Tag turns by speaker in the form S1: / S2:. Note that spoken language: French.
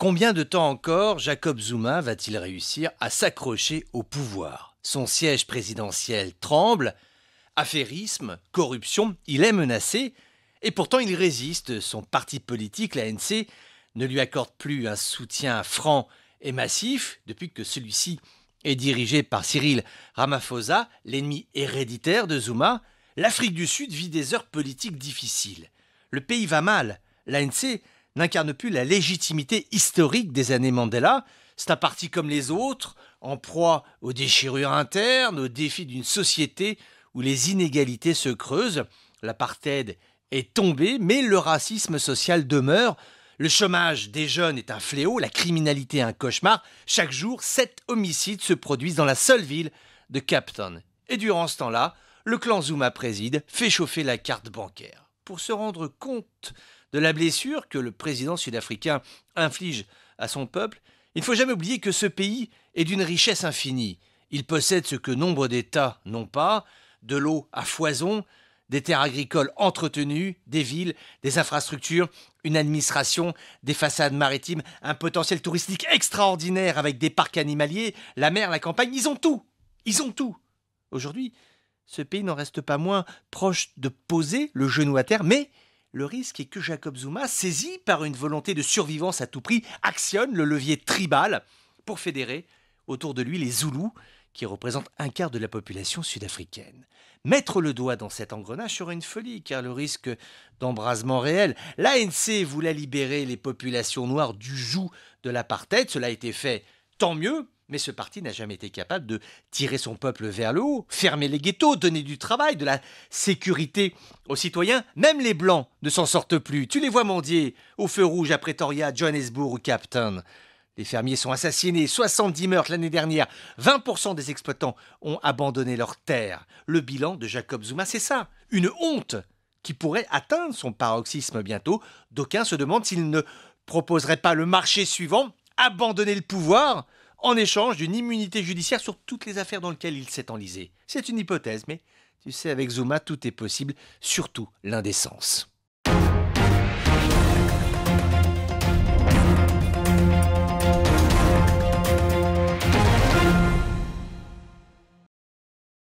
S1: Combien de temps encore Jacob Zuma va-t-il réussir à s'accrocher au pouvoir? Son siège présidentiel tremble, affairisme, corruption, il est menacé, et pourtant il résiste. Son parti politique, l'ANC, ne lui accorde plus un soutien franc et massif depuis que celui-ci est dirigé par Cyril Ramaphosa, l'ennemi héréditaire de Zuma. L'Afrique du Sud vit des heures politiques difficiles. Le pays va mal. L'ANC n'incarne plus la légitimité historique des années Mandela. C'est un parti comme les autres, en proie aux déchirures internes, aux défis d'une société où les inégalités se creusent. L'apartheid est tombé, mais le racisme social demeure. Le chômage des jeunes est un fléau, la criminalité un cauchemar. Chaque jour, 7 homicides se produisent dans la seule ville de Cape Town. Et durant ce temps-là, le clan Zuma préside, fait chauffer la carte bancaire. Pour se rendre compte de la blessure que le président sud-africain inflige à son peuple, il ne faut jamais oublier que ce pays est d'une richesse infinie. Il possède ce que nombre d'États n'ont pas, de l'eau à foison, des terres agricoles entretenues, des villes, des infrastructures, une administration, des façades maritimes, un potentiel touristique extraordinaire avec des parcs animaliers, la mer, la campagne, ils ont tout. Ils ont tout. Aujourd'hui, ce pays n'en reste pas moins proche de poser le genou à terre, mais le risque est que Jacob Zuma, saisi par une volonté de survivance à tout prix, actionne le levier tribal pour fédérer autour de lui les Zoulous, qui représentent un quart de la population sud-africaine. Mettre le doigt dans cet engrenage serait une folie, car le risque d'embrasement réel. L'ANC voulait libérer les populations noires du joug de l'apartheid, cela a été fait, tant mieux, mais ce parti n'a jamais été capable de tirer son peuple vers le haut, fermer les ghettos, donner du travail, de la sécurité aux citoyens. Même les Blancs ne s'en sortent plus. Tu les vois mendier au feu rouge à Pretoria, Johannesburg ou Cape Town. Les fermiers sont assassinés, 70 meurtres l'année dernière, 20% des exploitants ont abandonné leurs terres. Le bilan de Jacob Zuma, c'est ça, une honte qui pourrait atteindre son paroxysme bientôt. D'aucuns se demandent s'il ne proposerait pas le marché suivant, abandonner le pouvoir en échange d'une immunité judiciaire sur toutes les affaires dans lesquelles il s'est enlisé. C'est une hypothèse, mais tu sais, avec Zuma, tout est possible, surtout l'indécence.